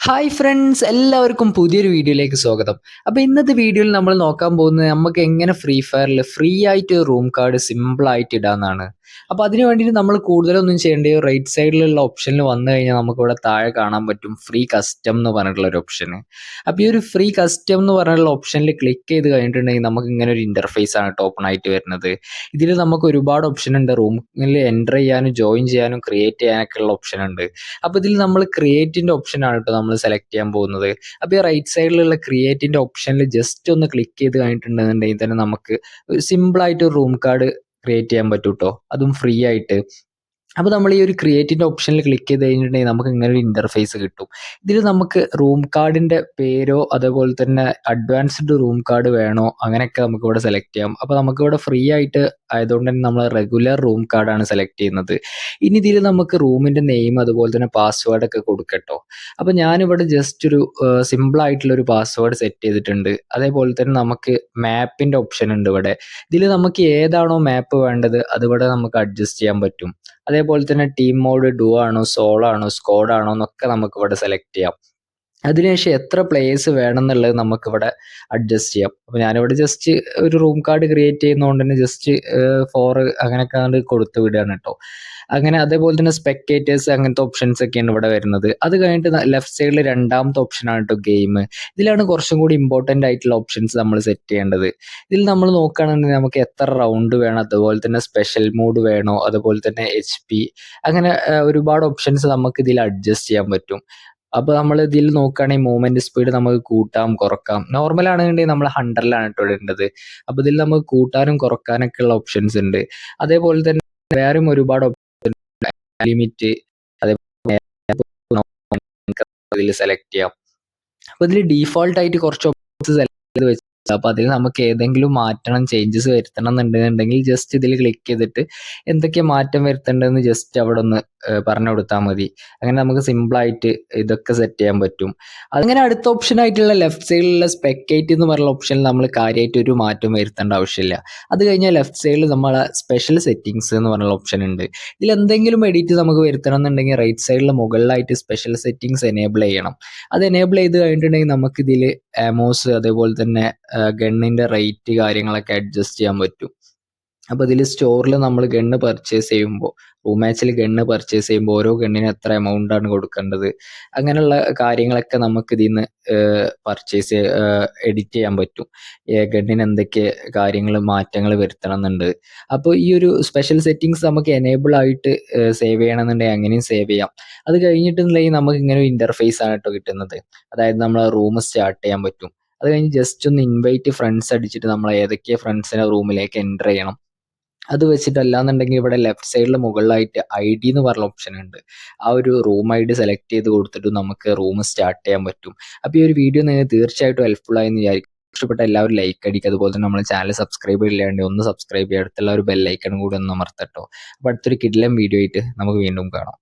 Hi friends, എല്ലാവർക്കും പുതിയൊരു വീഡിയോയിലേക്ക് സ്വാഗതം. അപ്പോൾ ഇന്നത്തെ വീഡിയോയിൽ നമ്മൾ നോക്കാൻ പോകുന്നത് നമുക്ക് എങ്ങനെ ഫ്രീ ഫയറിൽ ഫ്രീ ആയിട്ട് റൂം കാർഡ് സിമ്പിൾ ആയിട്ട് ഇടാമെന്നാണ്. അപ്പോൾ അതിന് വേണ്ടിയിട്ട് നമ്മൾ കൂടുതലൊന്നും ചെയ്യേണ്ടത് റൈറ്റ് സൈഡിലുള്ള ഓപ്ഷനിൽ വന്നു കഴിഞ്ഞാൽ നമുക്കിവിടെ താഴെ കാണാൻ പറ്റും ഫ്രീ കസ്റ്റം എന്ന് പറഞ്ഞിട്ടുള്ള ഒരു ഓപ്ഷൻ. അപ്പോൾ ഈ ഒരു ഫ്രീ കസ്റ്റം എന്ന് പറഞ്ഞിട്ടുള്ള ഓപ്ഷനിൽ ക്ലിക്ക് ചെയ്ത് കഴിഞ്ഞിട്ടുണ്ടെങ്കിൽ നമുക്ക് ഇങ്ങനെ ഒരു ഇൻ്റർഫേസ് ആണ് ഓപ്പൺ ആയിട്ട് വരുന്നത്. ഇതിൽ നമുക്ക് ഒരുപാട് ഓപ്ഷൻ ഉണ്ട്. റൂമിൽ എൻ്റർ ചെയ്യാനും ജോയിൻ ചെയ്യാനും ക്രിയേറ്റ് ചെയ്യാനൊക്കെ ഉള്ള ഓപ്ഷൻ ഉണ്ട്. അപ്പോൾ ഇതിൽ നമ്മൾ ക്രിയേറ്റിൻ്റെ ഓപ്ഷനാണ് നമ്മൾ സെലക്ട് ചെയ്യാൻ പോകുന്നത്. അപ്പോൾ ഈ റൈറ്റ് സൈഡിലുള്ള ക്രിയേറ്റിൻ്റെ ഓപ്ഷനിൽ ജസ്റ്റ് ഒന്ന് ക്ലിക്ക് ചെയ്ത് കഴിഞ്ഞിട്ടുണ്ടെന്നുണ്ടെങ്കിൽ തന്നെ നമുക്ക് സിമ്പിളായിട്ട് ഒരു റൂം കാർഡ് ക്രിയേറ്റ് ചെയ്യാൻ പറ്റും കേട്ടോ, അതും ഫ്രീ ആയിട്ട്. അപ്പോൾ നമ്മൾ ഈ ഒരു ക്രിയേറ്റിൻ്റെ ഓപ്ഷനിൽ ക്ലിക്ക് ചെയ്ത് കഴിഞ്ഞിട്ടുണ്ടെങ്കിൽ നമുക്ക് ഇങ്ങനെ ഒരു ഇൻ്റർഫേസ് കിട്ടും. ഇതിൽ നമുക്ക് റൂം കാർഡിൻ്റെ പേരോ അതേപോലെ തന്നെ അഡ്വാൻസ്ഡ് റൂം കാർഡ് വേണോ അങ്ങനെയൊക്കെ നമുക്ക് ഇവിടെ സെലക്ട് ചെയ്യാം. അപ്പോൾ നമുക്കിവിടെ ഫ്രീ ആയിട്ട് ആയതുകൊണ്ട് തന്നെ നമ്മൾ റെഗുലർ റൂം കാർഡാണ് സെലക്ട് ചെയ്യുന്നത്. ഇനി ഇതിൽ നമുക്ക് റൂമിൻ്റെ നെയിം അതുപോലെ തന്നെ പാസ്വേഡ് ഒക്കെ കൊടുക്കട്ടോ. അപ്പോൾ ഞാനിവിടെ ജസ്റ്റ് ഒരു സിമ്പിളായിട്ടുള്ളൊരു പാസ്വേഡ് സെറ്റ് ചെയ്തിട്ടുണ്ട്. അതേപോലെ തന്നെ നമുക്ക് മാപ്പിൻ്റെ ഓപ്ഷൻ ഉണ്ട് ഇവിടെ. ഇതിൽ നമുക്ക് ഏതാണോ മാപ്പ് വേണ്ടത് അതിവിടെ നമുക്ക് അഡ്ജസ്റ്റ് ചെയ്യാൻ പറ്റും. അതേപോലെ തന്നെ ടീം മോഡ് ഡുവോ ആണോ സോളോ ആണോ സ്ക്വാഡ് ആണോ എന്നൊക്കെ നമുക്ക് ഇവിടെ സെലക്ട് ചെയ്യാം. അതിനുശേഷം എത്ര പ്ലേയേഴ്സ് വേണം എന്നുള്ളത് നമുക്കിവിടെ അഡ്ജസ്റ്റ് ചെയ്യാം. അപ്പോൾ ഞാനിവിടെ ജസ്റ്റ് ഒരു റൂം കാർഡ് ക്രിയേറ്റ് ചെയ്യുന്നതുകൊണ്ട് തന്നെ ജസ്റ്റ് 4 അങ്ങനെയൊക്കെ അങ്ങോട്ട് കൊടുത്ത് വിടുകയാണ് കേട്ടോ. അങ്ങനെ അതേപോലെ തന്നെ സ്പെക്ടേറ്റേഴ്സ് അങ്ങനത്തെ ഓപ്ഷൻസ് ഒക്കെയാണ് ഇവിടെ വരുന്നത്. അത് കഴിഞ്ഞിട്ട് ലെഫ്റ്റ് സൈഡിൽ രണ്ടാമത്തെ ഓപ്ഷനാണ് കേട്ടോ ഗെയിം. ഇതിലാണ് കുറച്ചും കൂടി ഇമ്പോർട്ടൻ്റ് ആയിട്ടുള്ള ഓപ്ഷൻസ് നമ്മൾ സെറ്റ് ചെയ്യേണ്ടത്. ഇതിൽ നമ്മൾ നോക്കുകയാണെന്നുണ്ടെങ്കിൽ നമുക്ക് എത്ര റൗണ്ട് വേണം, അതുപോലെ തന്നെ സ്പെഷ്യൽ മോഡ് വേണോ, അതുപോലെ തന്നെ HP, അങ്ങനെ ഒരുപാട് ഓപ്ഷൻസ് നമുക്ക് ഇതിൽ അഡ്ജസ്റ്റ് ചെയ്യാൻ പറ്റും. അപ്പോൾ നമ്മൾ ഇതിൽ നോക്കുകയാണെങ്കിൽ മൂവ്മെന്റ് സ്പീഡ് നമുക്ക് കൂട്ടാം കുറക്കാം. നോർമൽ ആണെന്നുണ്ടെങ്കിൽ നമ്മൾ 100ലാണ് കേട്ടോ ഇടേണ്ടത്. അപ്പോൾ ഇതിൽ നമുക്ക് കൂട്ടാനും കുറക്കാനൊക്കെ ഉള്ള ഓപ്ഷൻസ് ഉണ്ട്. അതേപോലെ തന്നെ വേറെയും ഒരുപാട് ലിമിറ്റ് അതേപോലെ ഇതിൽ സെലക്ട് ചെയ്യാം. അപ്പോൾ ഇതിൽ ഡീഫോൾട്ട് ആയിട്ട് കുറച്ച് ഓപ്ഷൻസ് സെലക്ട് ചെയ്ത് വെച്ചു. അപ്പോൾ അതിൽ നമുക്ക് ഏതെങ്കിലും മാറ്റണം ചേഞ്ചസ് വരുത്തണം എന്നുണ്ടെന്നുണ്ടെങ്കിൽ ജസ്റ്റ് ഇതിൽ ക്ലിക്ക് ചെയ്തിട്ട് എന്തൊക്കെ മാറ്റം വരുത്തേണ്ടതെന്ന് ജസ്റ്റ് അവിടെ ഒന്ന് പറഞ്ഞു കൊടുത്താൽ മതി. അങ്ങനെ നമുക്ക് സിമ്പിളായിട്ട് ഇതൊക്കെ സെറ്റ് ചെയ്യാൻ പറ്റും. അങ്ങനെ അടുത്ത ഓപ്ഷൻ ആയിട്ടുള്ള ലെഫ്റ്റ് സൈഡിലുള്ള സ്പെക്ടേറ്റ് എന്ന് പറയുന്ന ഓപ്ഷനിൽ നമ്മൾ കാര്യമായിട്ട് ഒരു മാറ്റം വരുത്തേണ്ട ആവശ്യമില്ല. അത് കഴിഞ്ഞാൽ ലെഫ്റ്റ് സൈഡിൽ നമ്മൾ സ്പെഷ്യൽ സെറ്റിങ്സ് എന്ന് പറഞ്ഞ ഓപ്ഷൻ ഉണ്ട്. ഇതിൽ എന്തെങ്കിലും എഡിറ്റ് നമുക്ക് വരുത്തണം എന്നുണ്ടെങ്കിൽ റൈറ്റ് സൈഡിൽ മുകളിലായിട്ട് സ്പെഷ്യൽ സെറ്റിങ്സ് എനേബിൾ ചെയ്യണം. അത് എനേബിൾ ചെയ്ത് കഴിഞ്ഞിട്ടുണ്ടെങ്കിൽ നമുക്കിതിൽ ആമോസ് അതേപോലെ തന്നെ ഗണ്ണിൻ്റെ റേറ്റ് കാര്യങ്ങളൊക്കെ അഡ്ജസ്റ്റ് ചെയ്യാൻ പറ്റും. അപ്പോൾ ഇതിൽ സ്റ്റോറിൽ നമ്മൾ ഗണ്ണ് പർച്ചേസ് ചെയ്യുമ്പോൾ റൂം മാച്ചിൽ ഗണ്ണ് പർച്ചേസ് ചെയ്യുമ്പോൾ ഓരോ ഗണ്ണിന് എത്ര എമൗണ്ട് ആണ് കൊടുക്കേണ്ടത് അങ്ങനെയുള്ള കാര്യങ്ങളൊക്കെ നമുക്ക് ഇതിൽ നിന്ന് പർച്ചേസ് എഡിറ്റ് ചെയ്യാൻ പറ്റും. ഗണ്ണിന് എന്തൊക്കെ കാര്യങ്ങൾ മാറ്റങ്ങൾ വരുത്തണം എന്നുണ്ട്. അപ്പോൾ ഈ ഒരു സ്പെഷ്യൽ സെറ്റിങ്സ് നമുക്ക് എനേബിൾ ആയിട്ട് സേവ് ചെയ്യണമെന്നുണ്ടെങ്കിൽ അങ്ങനെയും സേവ് ചെയ്യാം. അത് കഴിഞ്ഞിട്ടുണ്ടെങ്കിൽ നമുക്ക് ഇങ്ങനെ ഒരു ഇൻ്റർഫേസ് ആണ് കേട്ടോ കിട്ടുന്നത്. അതായത് നമ്മൾ റൂം സ്റ്റാർട്ട് ചെയ്യാൻ പറ്റും. അത് കഴിഞ്ഞ് ജസ്റ്റ് ഒന്ന് ഇൻവൈറ്റ് ഫ്രണ്ട്സ് അടിച്ചിട്ട് നമ്മൾ ഏതൊക്കെ ഫ്രണ്ട്സിനെ റൂമിലേക്ക് എൻ്റർ ചെയ്യണം അത് വെച്ചിട്ടല്ലാന്നുണ്ടെങ്കിൽ ഇവിടെ ലെഫ്റ്റ് സൈഡിൽ മുകളിലായിട്ട് ID എന്ന് പറഞ്ഞ ഓപ്ഷൻ ഉണ്ട്. ആ ഒരു റൂം ID സെലക്ട് ചെയ്ത് കൊടുത്തിട്ട് നമുക്ക് റൂം സ്റ്റാർട്ട് ചെയ്യാൻ പറ്റും. അപ്പോൾ ഈ ഒരു വീഡിയോ നിങ്ങൾക്ക് തീർച്ചയായിട്ടും ഹെൽപ്ഫുൾ ആയെന്ന് വിചാരിക്കും. ഇഷ്ടപ്പെട്ട എല്ലാവരും ലൈക്ക് അടിക്കുക. അതുപോലെ തന്നെ നമ്മുടെ ചാനൽ സബ്സ്ക്രൈബ് ചെയ്യില്ലാണ്ട് ഒന്ന് സബ്സ്ക്രൈബ് ചെയ്യുക. അടുത്തുള്ള ഒരു ബെല്ലൈക്കൺ കൂടി ഒന്ന് അമർത്തട്ടോ. അപ്പോൾ അടുത്തൊരു കിഡിലൻ വീഡിയോ ആയിട്ട് നമുക്ക് വീണ്ടും കാണാം.